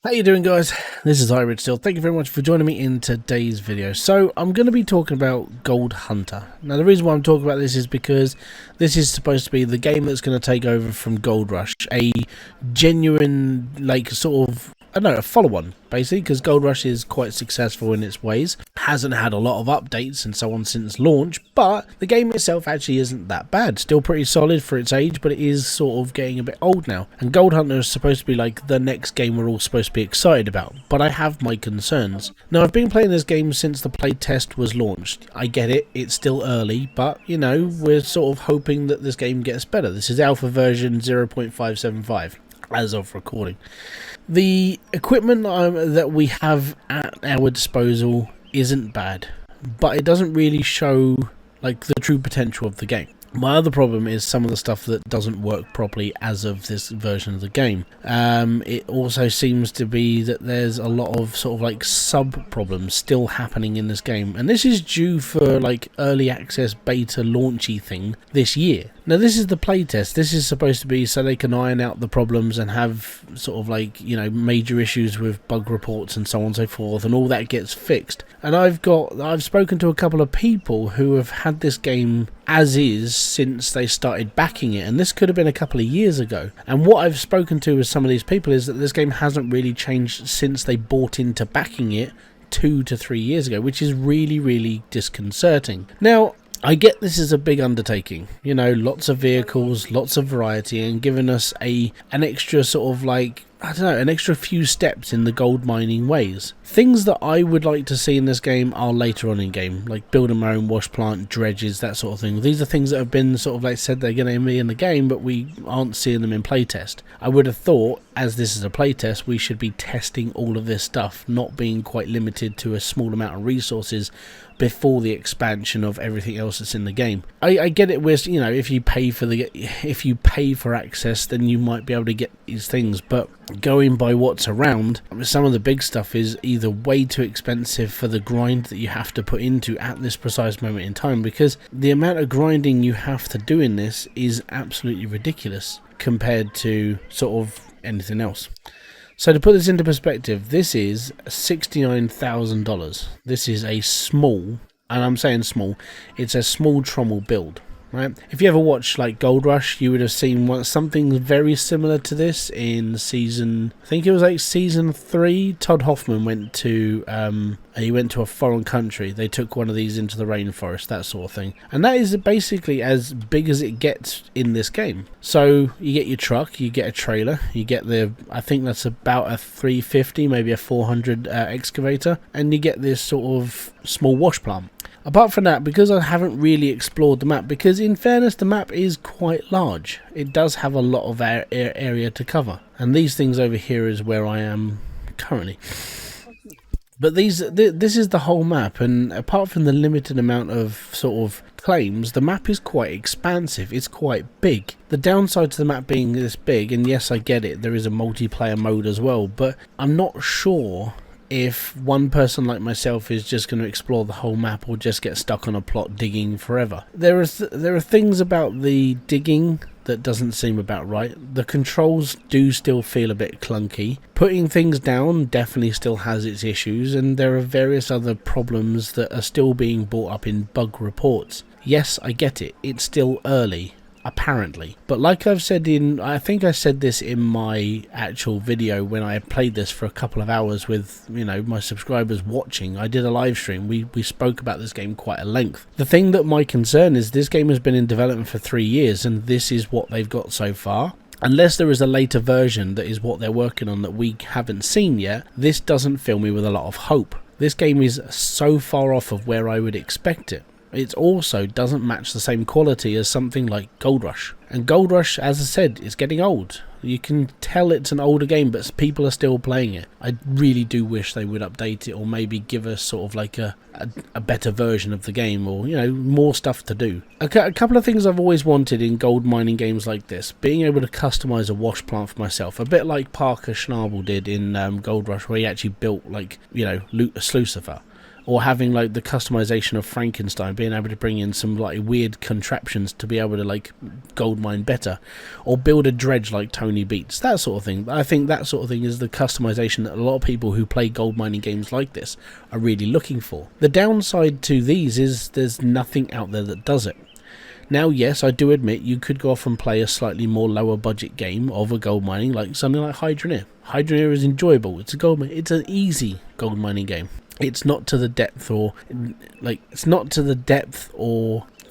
How you doing, guys? This is Hybridsteel. Thank you very much for joining me in today's video. So I'm going to be talking about Gold Hunter. Now the reason why I'm talking about this is because this is supposed to be the game that's going to take over from Gold Rush, a genuine, like, sort of, I don't know, a follow-on, basically, because Gold Rush is quite successful in its ways. Hasn't had a lot of updates and so on since launch, but the game itself actually isn't that bad. Still pretty solid for its age, but it is sort of getting a bit old now. And Gold Hunter is supposed to be like the next game we're all supposed to be excited about, but I have my concerns. Now, I've been playing this game since the playtest was launched. I get it, it's still early, but, you know, we're sort of hoping that this game gets better. This is alpha version 0.575 as of recording. The equipment that we have at our disposal isn't bad, but it doesn't really show like the true potential of the game. My other problem is some of the stuff that doesn't work properly as of this version of the game. It also seems to be that there's a lot of sort of like sub problems still happening in this game, and this is due for like early access beta launchy thing this year. Now this is the playtest. This is supposed to be so they can iron out the problems and have sort of like, you know, major issues with bug reports and so on and so forth, and all that gets fixed. And I've spoken to a couple of people who have had this game as is since they started backing it, and this could have been a couple of years ago. And what I've spoken to with some of these people is that this game hasn't really changed since they bought into backing it 2 to 3 years ago, which is really disconcerting. Now, I get this is a big undertaking, you know, lots of vehicles, lots of variety, and giving us an extra sort of like, I don't know, an extra few steps in the gold mining ways. Things that I would like to see in this game are later on in game, like building my own wash plant, dredges, that sort of thing. These are things that have been sort of like said they're going to be in the game, but we aren't seeing them in playtest. I would have thought, as this is a playtest, we should be testing all of this stuff, not being quite limited to a small amount of resources before the expansion of everything else that's in the game. I get it with, you know, if you pay for access, then you might be able to get these things, but going by what's around, some of the big stuff is either way too expensive for the grind that you have to put into at this precise moment in time, because the amount of grinding you have to do in this is absolutely ridiculous compared to sort of anything else. So to put this into perspective, this is $69,000. This is a small, and I'm saying small, it's a small trommel build, right? If you ever watched like Gold Rush, you would have seen something very similar to this in season, I think it was like season 3. Todd Hoffman went to a foreign country. They took one of these into the rainforest, that sort of thing, and that is basically as big as it gets in this game. So you get your truck, you get a trailer, you get I think that's about a 350, maybe a 400 excavator, and you get this sort of small wash plant. Apart from that, because I haven't really explored the map, because in fairness the map is quite large, it does have a lot of area to cover, and these things over here is where I am currently. But this is the whole map, and apart from the limited amount of sort of claims, the map is quite expansive, it's quite big. The downside to the map being this big, and yes I get it, there is a multiplayer mode as well, but I'm not sure if one person like myself is just going to explore the whole map or just get stuck on a plot digging forever. There are things about the digging that doesn't seem about right. The controls do still feel a bit clunky. Putting things down definitely still has its issues, and there are various other problems that are still being brought up in bug reports. Yes, I get it, it's still early, apparently, but like I've said I think I said this in my actual video when I played this for a couple of hours with, you know, my subscribers watching. I did a live stream, we spoke about this game quite at length. The thing that my concern is, this game has been in development for 3 years and this is what they've got so far. Unless there is a later version that is what they're working on that we haven't seen yet, this doesn't fill me with a lot of hope. This game is so far off of where I would expect it. It also doesn't match the same quality as something like Gold Rush. And Gold Rush, as I said, is getting old. You can tell it's an older game, but people are still playing it. I really do wish they would update it, or maybe give us sort of like a better version of the game, or, you know, more stuff to do. A couple of things I've always wanted in gold mining games like this: being able to customize a wash plant for myself, a bit like Parker Schnabel did in Gold Rush, where he actually built, like, you know, a slucifer. or having like the customization of Frankenstein, being able to bring in some like weird contraptions to be able to like gold mine better, or build a dredge like Tony Beats, that sort of thing. I think that sort of thing is the customization that a lot of people who play gold mining games like this are really looking for. The downside to these is there's nothing out there that does it. Now, yes, I do admit you could go off and play a slightly more lower budget game of a gold mining, like something like Hybridsteel. Hybridsteel is enjoyable. It's an easy gold mining game. It's not to the depth or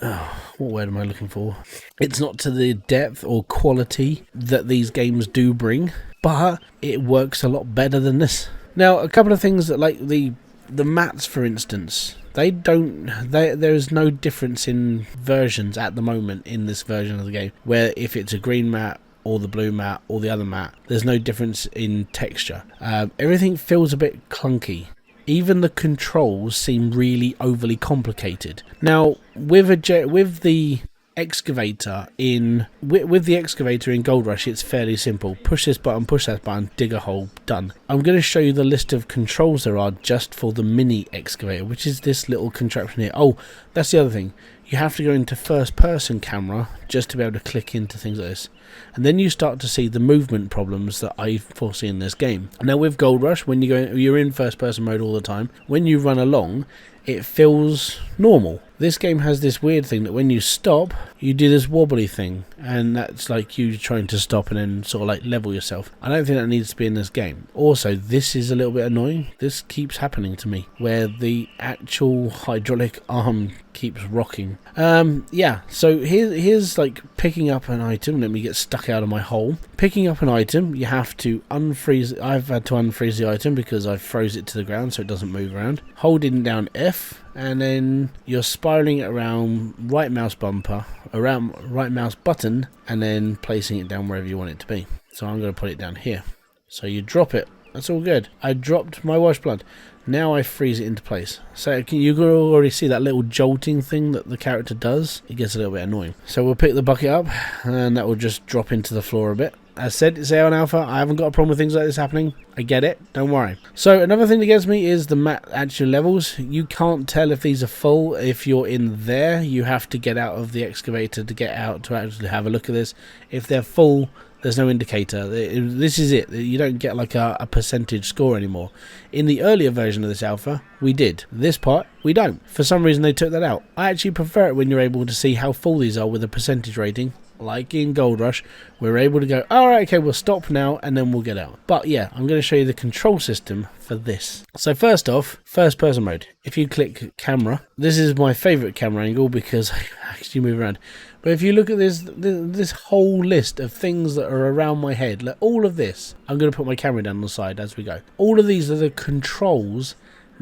what word am I looking for? It's not to the depth or quality that these games do bring, but it works a lot better than this. Now, a couple of things that, like the mats, for instance, there is no difference in versions at the moment in this version of the game, where if it's a green mat or the blue mat or the other mat, there's no difference in texture. Everything feels a bit clunky. Even the controls seem really overly complicated. Now, with the excavator in Gold Rush, it's fairly simple. Push this button, push that button, dig a hole, done. I'm going to show you the list of controls there are just for the mini excavator, which is this little contraption here. Oh, that's the other thing. You have to go into first person camera just to be able to click into things like this, and then you start to see the movement problems that I foresee in this game. Now, with Gold Rush, when you're in first person mode all the time, when you run along, it feels normal. This game has this weird thing that when you stop, you do this wobbly thing, and that's like you trying to stop and then sort of like level yourself. I don't think that needs to be in this game. Also, this is a little bit annoying. This keeps happening to me, where the actual hydraulic arm keeps rocking. Yeah, so here's like picking up an item. Let me get stuck out of my hole. Picking up an item, you have to unfreeze. I've had to unfreeze the item because I froze it to the ground so it doesn't move around. Holding down F, and then you're spiraling it around right mouse button, and then placing it down wherever you want it to be. So I'm going to put it down here. So you drop it. That's all good. I dropped my wash plant. Now I freeze it into place. So you can already see that little jolting thing that the character does. It gets a little bit annoying. So we'll pick the bucket up, and that will just drop into the floor a bit. As said, it's on alpha. I haven't got a problem with things like this happening. I get it. Don't worry. So another thing that gets me is the mat actual levels. You can't tell if these are full. If you're in there, you have to get out of the excavator to get out to actually have a look at this. If they're full, there's no indicator. This is it. You don't get like a percentage score anymore. In the earlier version of this alpha, we did. This part, we don't. For some reason, they took that out. I actually prefer it when you're able to see how full these are with a percentage rating. Like in Gold Rush, we're able to go, alright, okay, we'll stop now, and then we'll get out. But yeah, I'm going to show you the control system for this. So first off, first person mode. If you click camera, this is my favourite camera angle because I actually move around. But if you look at this whole list of things that are around my head, like all of this, I'm going to put my camera down on the side as we go. All of these are the controls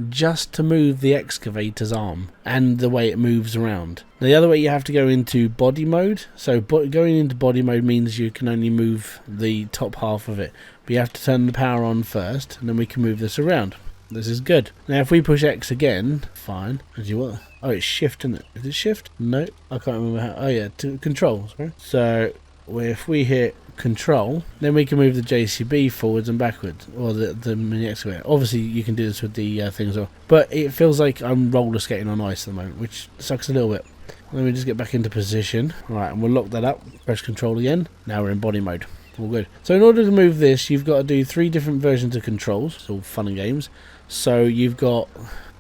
just to move the excavator's arm and the way it moves around. Now, the other way, you have to go into body mode. So going into body mode means you can only move the top half of it, but you have to turn the power on first, and then we can move this around. This is good. Now if we push X again, fine. As you want. Oh, it's shift, isn't it? Is it shift? No, I can't remember how. Oh yeah, to control. Sorry. So if we hit control, then we can move the JCB forwards and backwards, or the mini excavator. Obviously you can do this with the thing as well, but it feels like I'm roller skating on ice at the moment, which sucks a little bit. Let me just get back into position. Alright, and we'll lock that up. Press control again. Now we're in body mode. All good. So in order to move this, you've got to do 3 different versions of controls. It's all fun and games. So you've got,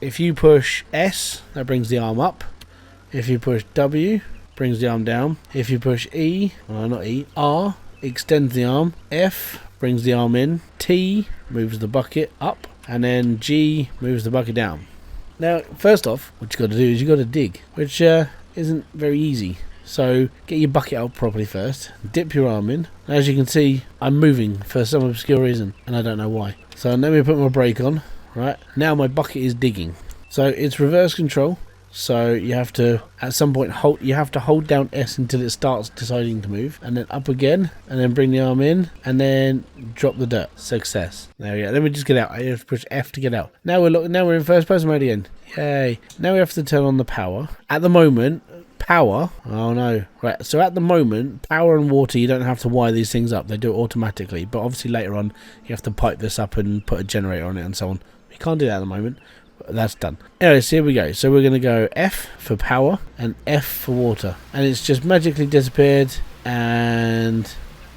if you push S, that brings the arm up. If you push W, brings the arm down. If you push E, well, not E, R, extends the arm. F brings the arm in. T moves the bucket up, and then G moves the bucket down. Now, first off, what you got to do is you got to dig, which isn't very easy. So get your bucket out properly first. Dip your arm in. As you can see, I'm moving for some obscure reason, and I don't know why. So let me put my brake on. Right now, my bucket is digging. So it's reverse control. So you have to, at some point, hold down S until it starts deciding to move, and then up again, and then bring the arm in, and then drop the dirt. Success. There we go. Let me just get out. I have to push F to get out. Now we're in first person mode again. Yay. Now we have to turn on the power. At the moment, power. Oh no. Right. So at the moment, power and water, you don't have to wire these things up. They do it automatically. But obviously later on, you have to pipe this up and put a generator on it and so on. We can't do that at the moment. that's done. Anyway, so here we go. So we're going to go F for power and F for water. And it's just magically disappeared and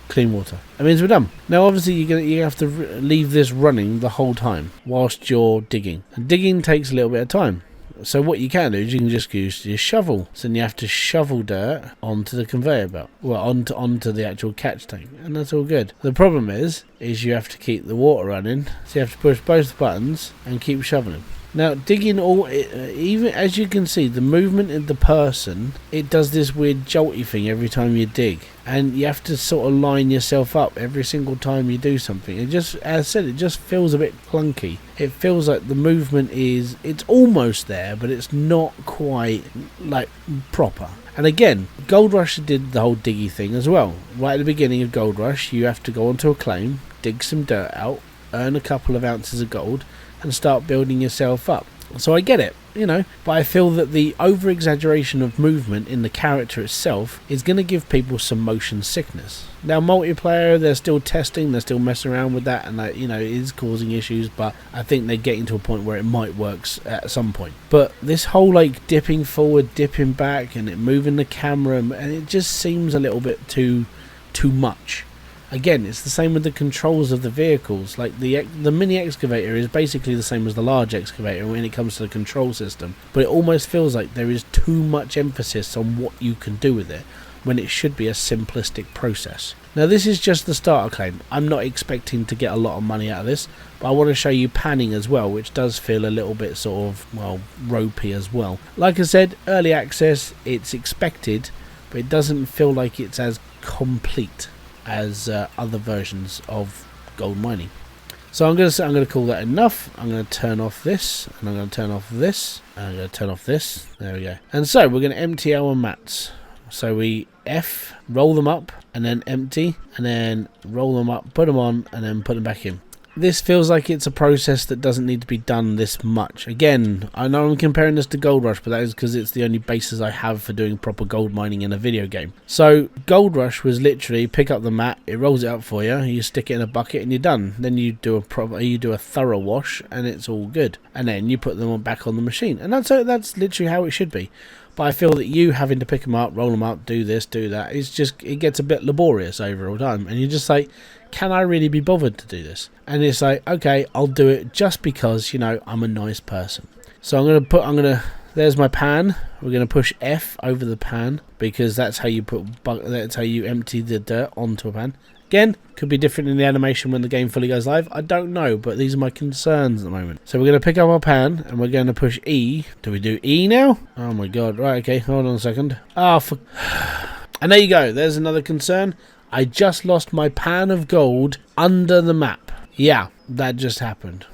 clean water. That means we're done. Now obviously you have to leave this running the whole time whilst you're digging. And digging takes a little bit of time. So what you can do is you can just use your shovel. So then you have to shovel dirt onto the conveyor belt. Well, onto the actual catch tank. And that's all good. The problem is you have to keep the water running. So you have to push both buttons and keep shoveling. Now digging, even as you can see, the movement of the person, it does this weird jolty thing every time you dig, and you have to sort of line yourself up every single time you do something. It just, as I said, it just feels a bit clunky. It feels like the movement it's almost there, but it's not quite like proper. And again, Gold Rush did the whole diggy thing as well. Right at the beginning of Gold Rush, you have to go onto a claim, dig some dirt out, earn a couple of ounces of gold, and start building yourself up. So I get it, you know, but I feel that the over-exaggeration of movement in the character itself is going to give people some motion sickness. Now multiplayer, they're still testing, they're still messing around with that, and that, you know, it is causing issues, but I think they're getting to a point where it might work at some point. But this whole like dipping forward, dipping back, and it moving the camera, and it just seems a little bit too much. Again, it's the same with the controls of the vehicles. Like the mini excavator is basically the same as the large excavator when it comes to the control system, but it almost feels like there is too much emphasis on what you can do with it when it should be a simplistic process. Now this is just the starter claim. I'm not expecting to get a lot of money out of this, but I want to show you panning as well, which does feel a little bit sort of, well, ropey as well. Like I said, early access, it's expected, but it doesn't feel like it's as complete as other versions of gold mining. So I'm going to call that enough. I'm going to turn off this, and I'm going to turn off this, and I'm going to turn off this. There we go. And so we're going to empty our mats. So we F, roll them up, and then empty, and then roll them up, put them on, and then put them back in. This feels like it's a process that doesn't need to be done this much. Again, I know I'm comparing this to Gold Rush, but that is because it's the only basis I have for doing proper gold mining in a video game. So Gold Rush was literally pick up the mat, it rolls it up for you, you stick it in a bucket, and you're done. Then you do a thorough wash, and it's all good. And then you put them back on the machine, and that's literally how it should be. But I feel that you having to pick them up, roll them up, do this, do that, it gets a bit laborious over all time, and you're just like, can I really be bothered to do this? And it's like, okay, I'll do it just because, you know, I'm a nice person. So there's my pan. We're going to push F over the pan because that's how you empty the dirt onto a pan. Again, could be different in the animation when the game fully goes live. I don't know, but these are my concerns at the moment. So we're going to pick up our pan and we're going to push E. Do we do E now? Oh my god. Right, okay, hold on a second. And there you go. There's another concern. I just lost my pan of gold under the map. Yeah, that just happened.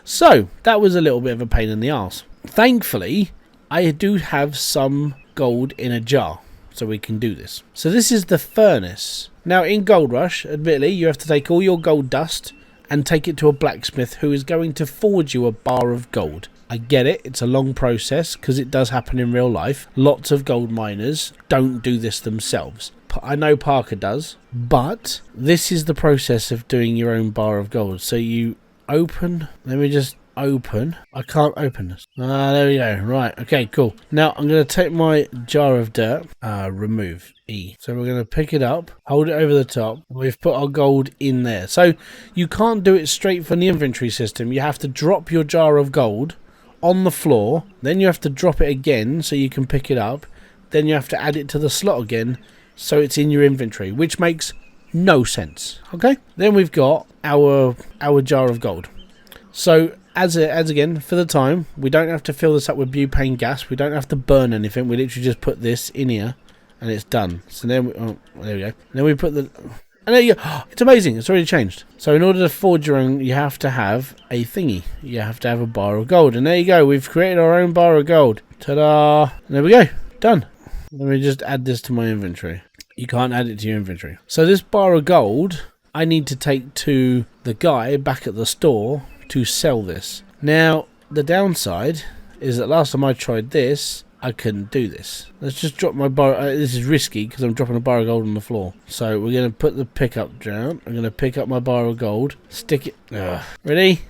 So, that was a little bit of a pain in the arse. Thankfully, I do have some gold in a jar, so we can do this. So this is the furnace. Now, in Gold Rush, admittedly, you have to take all your gold dust and take it to a blacksmith who is going to forge you a bar of gold. I get it, it's a long process because it does happen in real life. Lots of gold miners don't do this themselves. I know Parker does, but this is the process of doing your own bar of gold. So you open, let me just open. I can't open this. There we go. Right, okay, cool. Now I'm going to take my jar of dirt, remove E. So we're going to pick it up, hold it over the top. We've put our gold in there. So you can't do it straight from the inventory system. You have to drop your jar of gold on the floor, then you have to drop it again so you can pick it up, then you have to add it to the slot again so it's in your inventory, which makes no sense. Okay, then we've got our jar of gold. So as again, for the time, we don't have to fill this up with butane gas, we don't have to burn anything, we literally just put this in here and it's done. So then there we go. Then we put the, and there you go. Oh, it's amazing, it's already changed. So in order to forge your own, you have to have a thingy. You have to have a bar of gold. And there you go, we've created our own bar of gold. Ta-da! And there we go, done. Let me just add this to my inventory. You can't add it to your inventory. So this bar of gold, I need to take to the guy back at the store to sell this. Now, the downside is that last time I tried this, I couldn't do this. Let's just drop my bar. This is risky because I'm dropping a bar of gold on the floor. So we're going to put the pickup down. I'm going to pick up my bar of gold, stick it. Ready?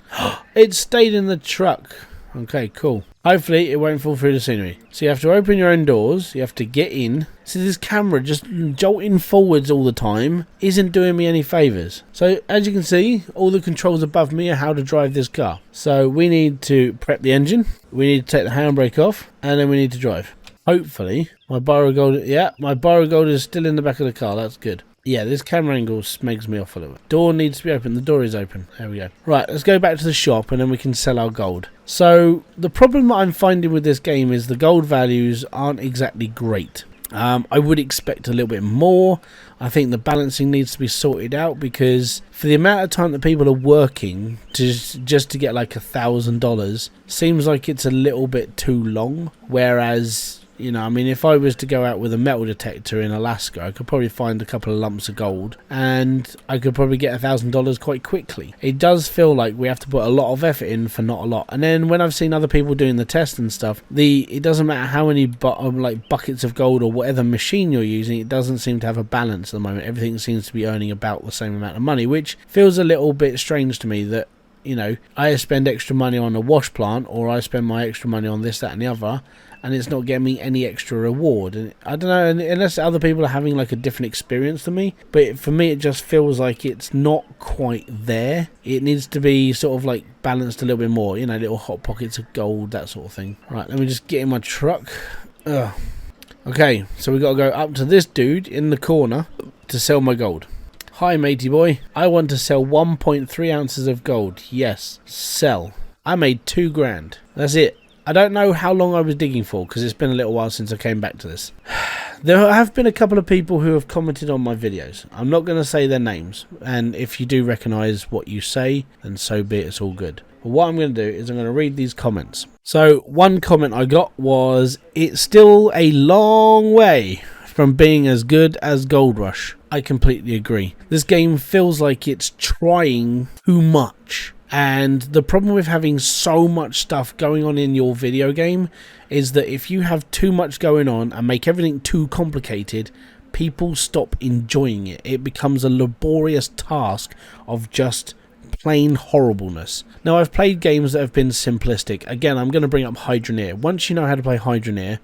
It stayed in the truck. Okay, cool. Hopefully it won't fall through the scenery. So you have to open your own doors, you have to get in. See, this camera just jolting forwards all the time isn't doing me any favours. So as you can see, all the controls above me are how to drive this car. So we need to prep the engine, we need to take the handbrake off, and then we need to drive. Hopefully my bar of gold, yeah, my bar of gold is still in the back of the car. That's good. Yeah, this camera angle smegs me off a little bit. Door needs to be open. The door is open. There we go. Right, let's go back to the shop and then we can sell our gold. So the problem that I'm finding with this game is the gold values aren't exactly great. I would expect a little bit more. I think the balancing needs to be sorted out, because for the amount of time that people are working just to get like $1,000 seems like it's a little bit too long. Whereas, you know, I mean, if I was to go out with a metal detector in Alaska, I could probably find a couple of lumps of gold and I could probably get $1,000 quite quickly. It does feel like we have to put a lot of effort in for not a lot. And then when I've seen other people doing the test and stuff, it doesn't matter how many buckets of gold or whatever machine you're using, it doesn't seem to have a balance at the moment. Everything seems to be earning about the same amount of money, which feels a little bit strange to me that, you know, I spend extra money on a wash plant, or I spend my extra money on this, that and the other, and it's not getting me any extra reward. And I don't know, unless other people are having like a different experience than me, but for me it just feels like it's not quite there. It needs to be sort of like balanced a little bit more, you know, little hot pockets of gold, that sort of thing. Right, let me just get in my truck. Ugh. Okay, so we got to go up to this dude in the corner to sell my gold. Hi matey boy, I want to sell 1.3 ounces of gold. Yes, sell. I made 2 grand. That's it. I don't know how long I was digging for, because it's been a little while since I came back to this. There have been a couple of people who have commented on my videos. I'm not going to say their names, and if you do recognise what you say, then so be it, it's all good. But what I'm going to do is I'm going to read these comments. So one comment I got was, it's still a long way from being as good as Gold Rush. I completely agree. This game feels like it's trying too much. And the problem with having so much stuff going on in your video game is that if you have too much going on and make everything too complicated, people stop enjoying it. It becomes a laborious task of just plain horribleness. Now, I've played games that have been simplistic. Again, I'm going to bring up Hydroneer. Once you know how to play Hydroneer,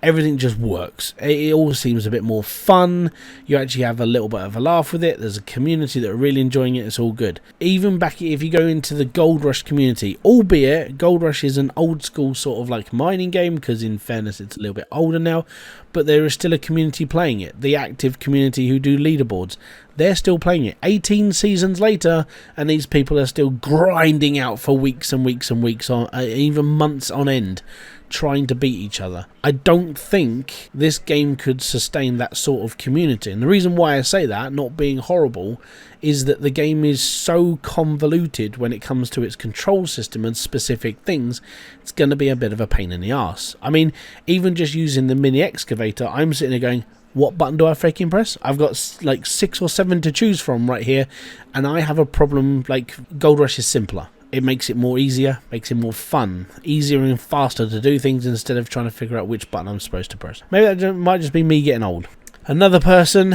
everything just works. It all seems a bit more fun. You actually have a little bit of a laugh with it. There's a community that are really enjoying it. It's all good. Even back if you go into the Gold Rush community, albeit Gold Rush is an old school sort of like mining game, because in fairness it's a little bit older now, but there is still a community playing it. The active community who do leaderboards, they're still playing it 18 seasons later, and these people are still grinding out for weeks and weeks and weeks on, even months on end, trying to beat each other. I don't think this game could sustain that sort of community. And the reason why I say that, not being horrible, is that the game is so convoluted when it comes to its control system and specific things, it's going to be a bit of a pain in the arse. I mean, even just using the mini excavator, I'm sitting there going, what button do I freaking press? I've got like 6 or 7 to choose from right here, and I have a problem. Like, Gold Rush is simpler. It makes it more easier, makes it more fun, easier and faster to do things instead of trying to figure out which button I'm supposed to press. Maybe that might just be me getting old. Another person,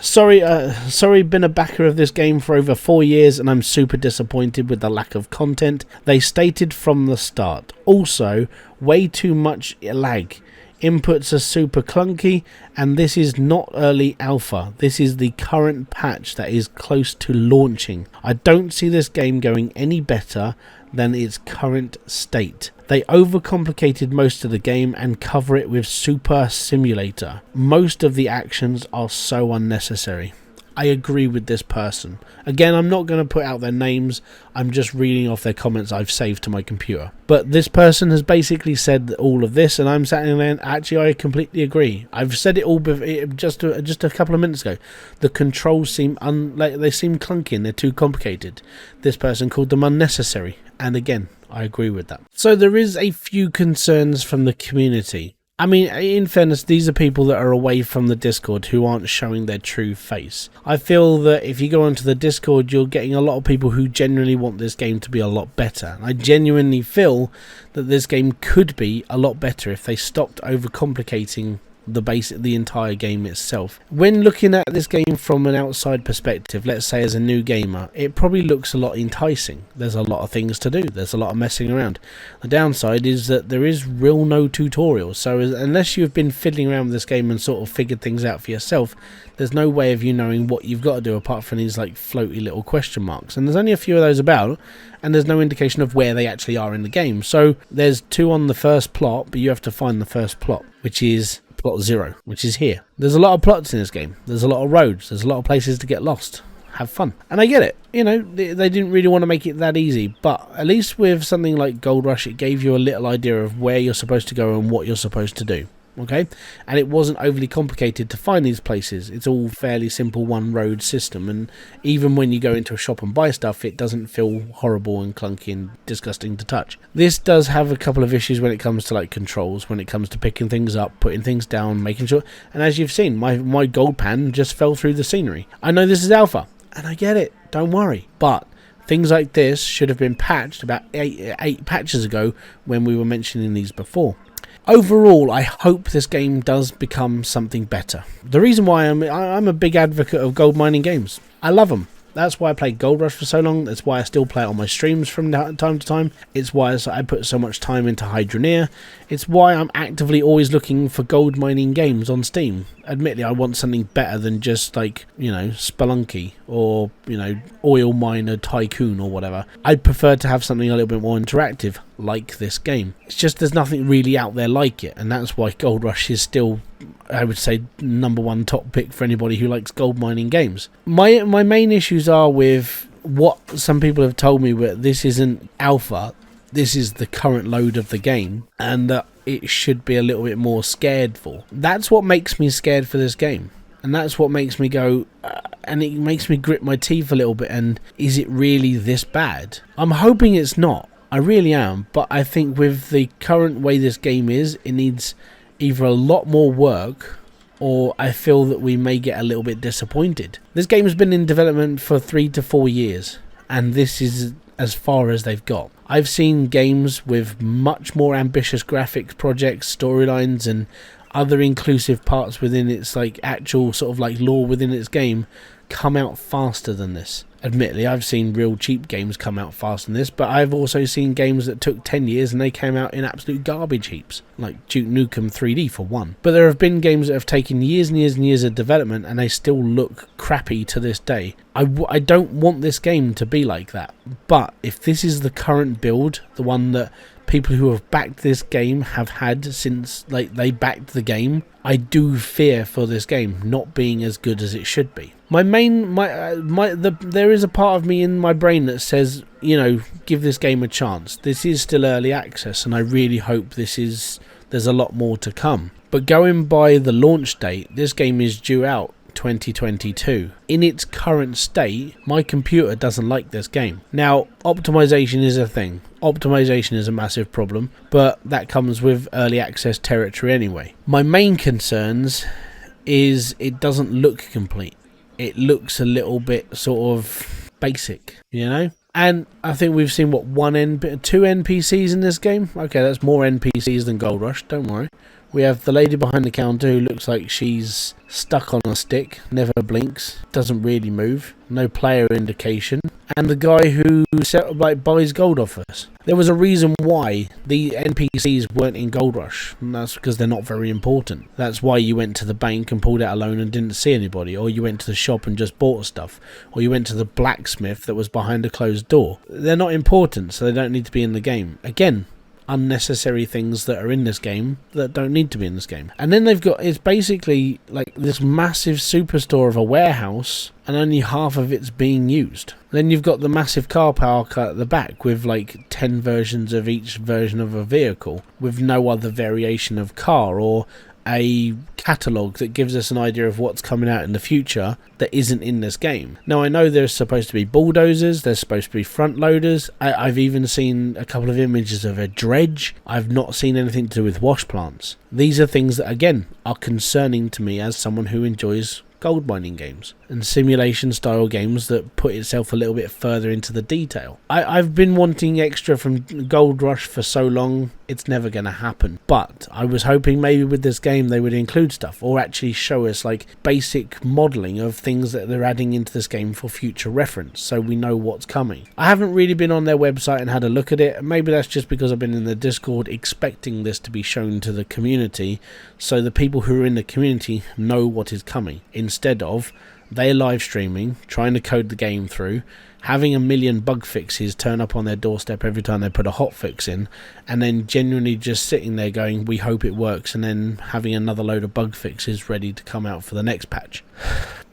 sorry, been a backer of this game for over 4 years and I'm super disappointed with the lack of content. They stated from the start. Also, way too much lag. Inputs are super clunky, and this is not early alpha. This is the current patch that is close to launching. I don't see this game going any better than its current state. They overcomplicated most of the game and cover it with Super Simulator. Most of the actions are so unnecessary. I agree with this person. Again, I'm not going to put out their names. I'm just reading off their comments I've saved to my computer. But this person has basically said all of this, and I'm sat there and actually I completely agree. I've said it all just a couple of minutes ago. The controls seem they seem clunky and they're too complicated. This person called them unnecessary, and again, I agree with that. So there is a few concerns from the community. I mean, in fairness, these are people that are away from the Discord who aren't showing their true face. I feel that if you go onto the Discord, you're getting a lot of people who genuinely want this game to be a lot better. I genuinely feel that this game could be a lot better if they stopped overcomplicating the entire game itself. When looking at this game from an outside perspective, let's say as a new gamer, it probably looks a lot enticing. There's a lot of things to do, there's a lot of messing around. The downside is that there is no tutorial, so unless you've been fiddling around with this game and sort of figured things out for yourself, there's no way of you knowing what you've got to do apart from these like floaty little question marks, and there's only a few of those about, and there's no indication of where they actually are in the game. So there's 2 on the first plot, but you have to find the first plot, which is plot 0, which is here. There's a lot of plots in this game. There's a lot of roads. There's a lot of places to get lost. Have fun. And I get it. You know, they didn't really want to make it that easy, but at least with something like Gold Rush, it gave you a little idea of where you're supposed to go and what you're supposed to do. Okay, and it wasn't overly complicated to find these places. It's all fairly simple one road system, and even when you go into a shop and buy stuff, it doesn't feel horrible and clunky and disgusting to touch. This does have a couple of issues when it comes to like controls, when it comes to picking things up, putting things down, making sure, and as you've seen, my gold pan just fell through the scenery. I know this is alpha, and I get it, don't worry, but things like this should have been patched about eight patches ago when we were mentioning these before. Overall, I hope this game does become something better. The reason why I'm a big advocate of gold mining games. I love them. That's why I played Gold Rush for so long. That's why I still play it on my streams from time to time. It's why I put so much time into Hybridsteel. It's why I'm actively always looking for gold mining games on Steam. Admittedly, I want something better than just like, you know, Spelunky or, you know, Oil Miner Tycoon or whatever. I'd prefer to have something a little bit more interactive like this game. It's just there's nothing really out there like it, and that's why Gold Rush is still, I would say, #1 top pick for anybody who likes gold mining games. My main issues are with what some people have told me, where this isn't alpha, this is the current load of the game, and that it should be a little bit more scared for. That's what makes me scared for this game, and that's what makes me go, and it makes me grit my teeth a little bit, and is it really this bad? I'm hoping it's not, I really am, but I think with the current way this game is, it needs either a lot more work, or I feel that we may get a little bit disappointed. This game has been in development for 3 to 4 years, and this is as far as they've got. I've seen games with much more ambitious graphics projects, storylines, and other inclusive parts within its like actual sort of like lore within its game come out faster than this. Admittedly, I've seen real cheap games come out faster than this, but I've also seen games that took 10 years and they came out in absolute garbage heaps, like Duke Nukem 3D for one. But there have been games that have taken years and years and years of development and they still look crappy to this day. I don't want this game to be like that, but if this is the current build, the one that people who have backed this game have had since like they backed the game, I do fear for this game not being as good as it should be. There is a part of me in my brain that says, you know, give this game a chance. This is still early access, and I really hope there's a lot more to come. But going by the launch date, this game is due out 2022. In its current state, my computer doesn't like this game. Now, optimization is a thing. Optimization is a massive problem, but that comes with early access territory anyway. My main concerns is it doesn't look complete. It looks a little bit sort of basic, you know? And I think we've seen, what, 2 NPCs in this game? Okay, that's more NPCs than Gold Rush, don't worry. We have the lady behind the counter who looks like she's stuck on a stick, never blinks, doesn't really move, no player indication, and the guy who buys gold off us. There was a reason why the NPCs weren't in Gold Rush, and that's because they're not very important. That's why you went to the bank and pulled out a loan and didn't see anybody, or you went to the shop and just bought stuff, or you went to the blacksmith that was behind a closed door. They're not important, so they don't need to be in the game. Again, unnecessary things that are in this game that don't need to be in this game. And then they've got, it's basically like this massive superstore of a warehouse and only half of it's being used. Then you've got the massive car park at the back with like 10 versions of each version of a vehicle with no other variation of car, or a catalogue that gives us an idea of what's coming out in the future that isn't in this game. Now, I know there's supposed to be bulldozers, there's supposed to be front loaders. I've even seen a couple of images of a dredge. I've not seen anything to do with wash plants. These are things that, again, are concerning to me as someone who enjoys gold mining games. and simulation style games that put itself a little bit further into the detail. I've been wanting extra from Gold Rush for so long, it's never going to happen. But I was hoping maybe with this game they would include stuff, or actually show us like basic modelling of things that they're adding into this game for future reference, so we know what's coming. I haven't really been on their website and had a look at it. Maybe that's just because I've been in the Discord expecting this to be shown to the community, so the people who are in the community know what is coming, instead of they're live streaming, trying to code the game through, having a million bug fixes turn up on their doorstep every time they put a hotfix in, and then genuinely just sitting there going, we hope it works, and then having another load of bug fixes ready to come out for the next patch.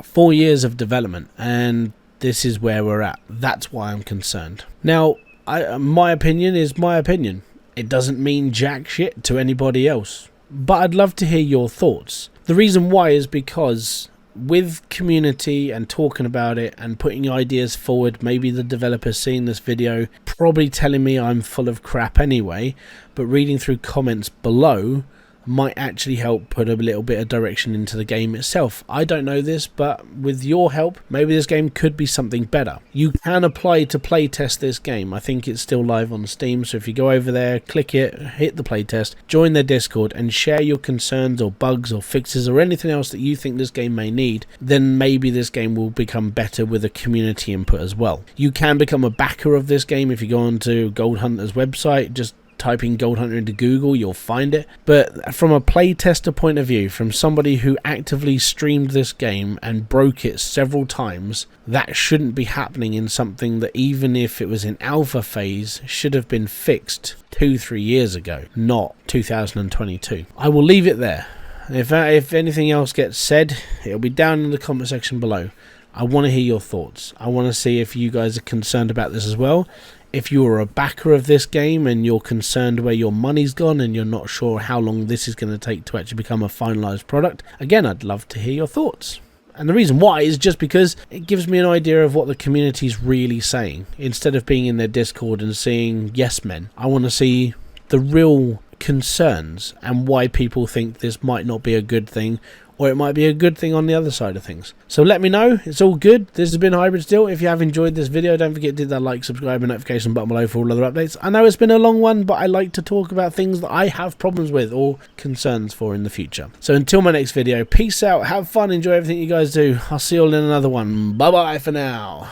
4 years of development, and this is where we're at. That's why I'm concerned. Now, my opinion is my opinion. It doesn't mean jack shit to anybody else. But I'd love to hear your thoughts. The reason why is because with community and talking about it and putting ideas forward, maybe the developers seeing this video probably telling me I'm full of crap anyway, but reading through comments below might actually help put a little bit of direction into the game itself. I don't know this, but with your help, maybe this game could be something better. You can apply to playtest this game. I think it's still live on Steam, so if you go over there, click it, hit the playtest, join their Discord and share your concerns or bugs or fixes or anything else that you think this game may need, then maybe this game will become better with a community input as well. You can become a backer of this game if you go onto Gold Hunter's website. Just type in Gold Hunter into Google, you'll find it. But from a playtester point of view, from somebody who actively streamed this game and broke it several times, that shouldn't be happening in something that, even if it was in alpha phase, should have been fixed 2-3 years ago, not 2022. I will leave it there. If anything else gets said, it'll be down in the comment section below. I want to hear your thoughts. I want to see if you guys are concerned about this as well. If you are a backer of this game and you're concerned where your money's gone and you're not sure how long this is going to take to actually become a finalized product, again, I'd love to hear your thoughts. And the reason why is just because it gives me an idea of what the community's really saying. Instead of being in their Discord and seeing yes men, I want to see the real concerns and why people think this might not be a good thing, or it might be a good thing on the other side of things. So let me know. It's all good. This has been Hybridsteel. If you have enjoyed this video, don't forget to hit that like, subscribe and notification button below for all other updates. I know it's been a long one, but I like to talk about things that I have problems with or concerns for in the future. So until my next video, peace out, have fun, enjoy everything you guys do. I'll see you all in another one. Bye bye for now.